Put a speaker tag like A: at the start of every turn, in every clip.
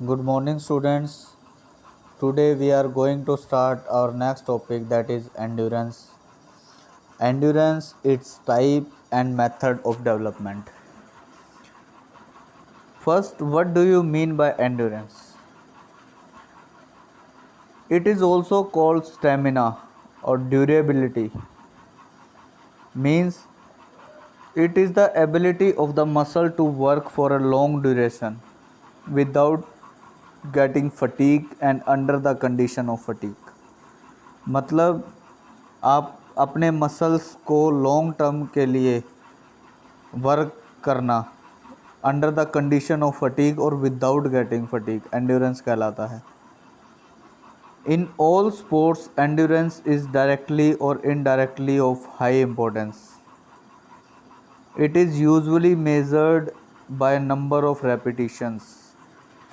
A: Good morning, students. Today we are going to start our next topic, that is endurance. Endurance, its type and method of development. First, what do you mean by endurance? It is also called stamina or durability. Means it is the ability of the muscle to work for a long duration without getting fatigued and under the condition of fatigue. मतलब आप अपने muscles को long term के लिए work करना under the condition of fatigue और without getting fatigue endurance कहलाता है. In all sports endurance is directly और indirectly of high importance. It is usually measured by number of repetitions.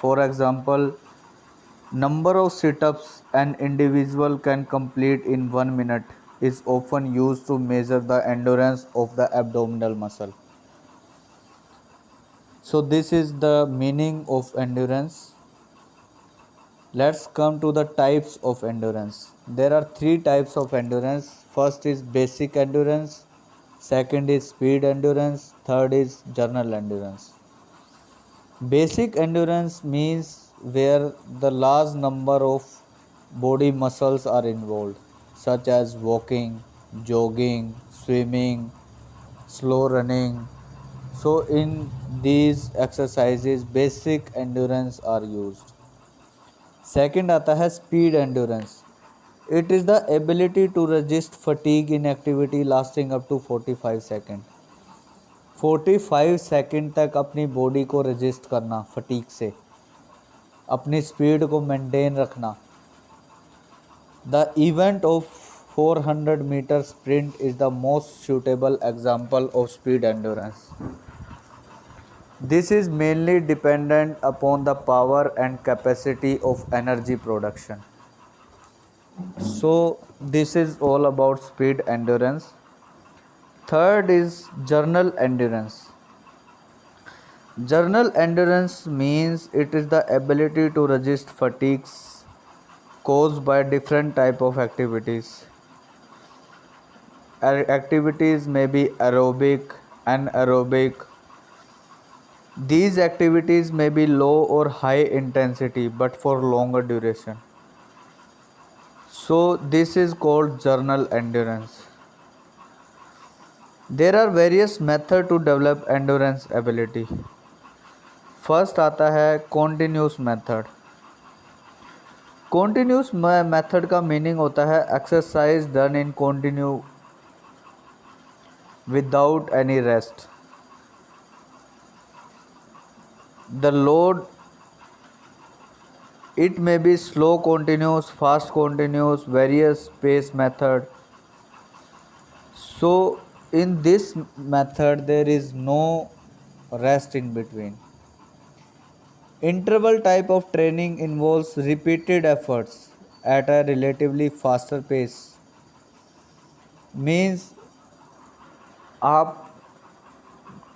A: For example, number of sit-ups an individual can complete in 1 minute is often used to measure the endurance of the abdominal muscle. So this is the meaning of endurance. Let's come to the types of endurance. There are three types of endurance. First is basic endurance, second is speed endurance, third is general endurance. Basic endurance means where the large number of body muscles are involved, such as walking, jogging, swimming, slow running. So, in these exercises, basic endurance are used. Second आता है speed endurance. It is the ability to resist fatigue in activity lasting up to 45 seconds. 45 second तक अपनी body को resist करना fatigue से, अपनी speed को maintain रखना. The event of 400 metre sprint is the most suitable example of speed endurance. This is mainly dependent upon the power and capacity of energy production. So this is all about speed endurance. Third is journal endurance. Journal endurance means it is the ability to resist fatigues caused by different type of activities. Activities may be aerobic, anaerobic. These activities may be low or high intensity but for longer duration. So this is called journal endurance. There are various methods to develop endurance ability. First आता है continuous method. Continuous method का meaning होता है exercise done in continue without any rest. The load, it may be slow continuous, fast continuous, various pace method. So in this method there is no rest in between. Interval type of training involves repeated efforts at a relatively faster pace. Means आप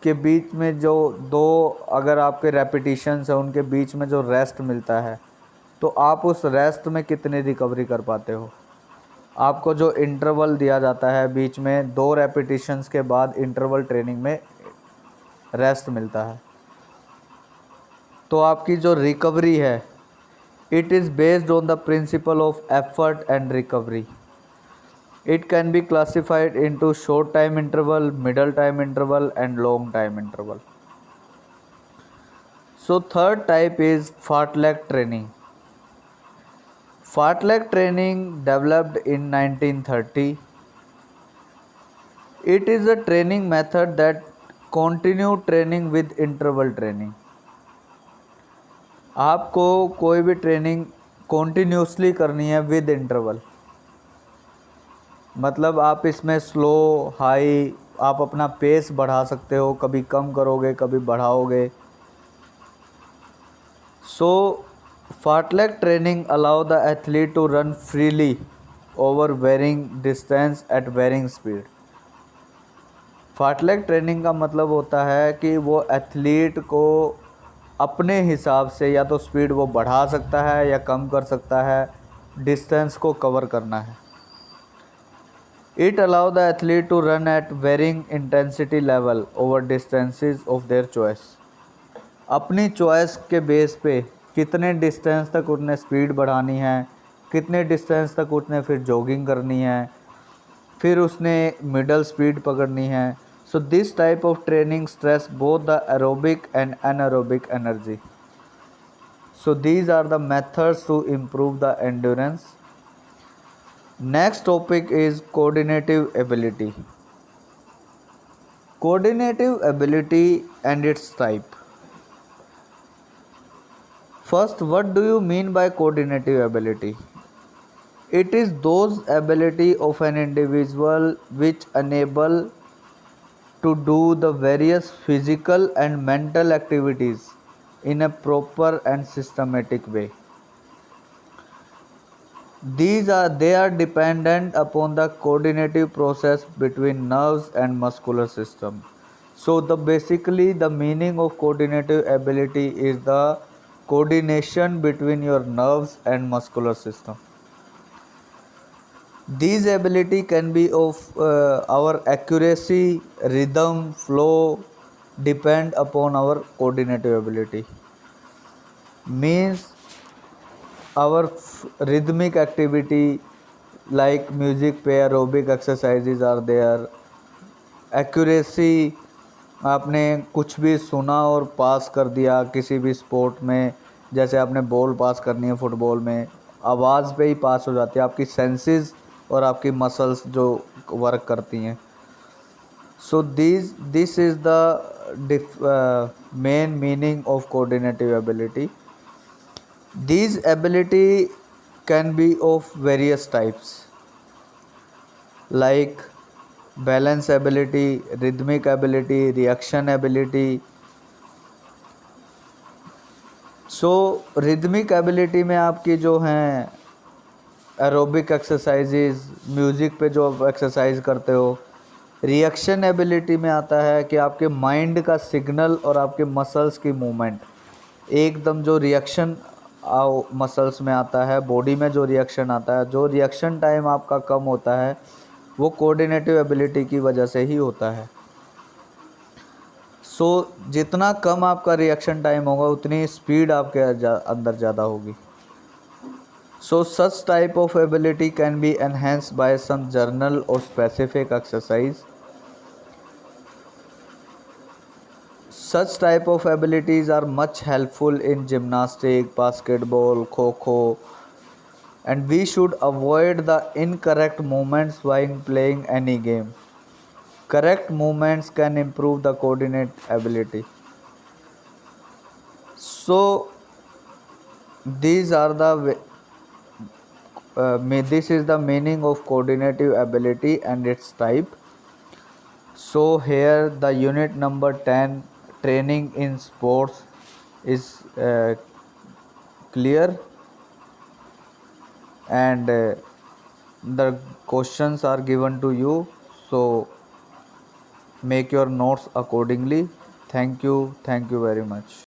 A: के बीच में जो दो अगर आपके रेपिटिशंस है उनके बीच में जो रेस्ट मिलता है तो आप उस रेस्ट में कितनी रिकवरी कर पाते हो. आपको जो इंटरवल दिया जाता है बीच में दो रेपिटिशंस के बाद इंटरवल ट्रेनिंग में रेस्ट मिलता है, तो आपकी जो रिकवरी है it is based on the principle of effort and recovery. It can be classified into short time interval, middle time interval and long time interval. So third type is fartlek training. Fartlek training developed in 1930. It is a training method that continue training with interval training. आपको कोई भी training continuously करनी है with interval. मतलब आप इसमें slow high आप अपना पेस बढ़ा सकते हो, कभी कम करोगे कभी बढ़ाओगे. सो fartlek training allow the athlete to run freely over varying distance at varying speed. fartlek training का मतलब होता है कि वो एथलीट को अपने हिसाब से या तो स्पीड वो बढ़ा सकता है या कम कर सकता है, डिस्टेंस को कवर करना है। It allow the athlete to run at varying intensity level over distances of their choice. अपनी चॉइस के बेस पे कितने डिस्टेंस तक उतने स्पीड बढ़ानी है, कितने डिस्टेंस तक उतने फिर जॉगिंग करनी है, फिर उसने मिडल स्पीड पकड़नी है। So this type of training stress both the aerobic and anaerobic energy. So these are the methods to improve the endurance. Next topic is coordinative ability. Coordinative ability and its type. First, what do you mean by coordinative ability? It is those ability of an individual which enable to do the various physical and mental activities in a proper and systematic way. They are dependent upon the coordinative process between nerves and muscular system. So basically the meaning of coordinative ability is the coordination between your nerves and muscular system. These ability can be of our accuracy, rhythm, flow, depend upon our coordinative ability. Means our rhythmic activity like music पे aerobic exercises are there. Accuracy, आपने कुछ भी सुना और पास कर दिया किसी भी स्पोर्ट में, जैसे आपने बॉल पास करनी है फुटबॉल में, आवाज़ पे ही पास हो जाती है, आपकी सेंसेस और आपकी मसल्स जो वर्क करती हैं। So this is the main meaning of coordinative ability. These ability can be of various types like balance ability, rhythmic ability, reaction ability. So rhythmic ability में आपकी जो हैं एरोबिक एक्सरसाइजेज, म्यूज़िक पे जो exercise करते हो। रिएक्शन एबिलिटी में आता है कि आपके माइंड का सिग्नल और आपके मसल्स की मूवमेंट, एकदम जो रिएक्शन मसल्स में आता है, बॉडी में जो रिएक्शन आता है, जो रिएक्शन टाइम आपका कम होता है वो कोऑर्डिनेटिव एबिलिटी की वजह से ही होता है। सो जितना कम आपका रिएक्शन टाइम होगा उतनी स्पीड आपके अंदर ज़्यादा होगी। So such type of ability can be enhanced by some general और specific exercise. Such type of abilities are much helpful in gymnastics, basketball, kho-kho, and we should avoid the incorrect movements while playing any game. Correct movements can improve the coordinate ability. So these are this is the meaning of coordinative ability and its type. So here the unit number 10, training in sports, is clear, and the questions are given to you, so make your notes accordingly. Thank you very much.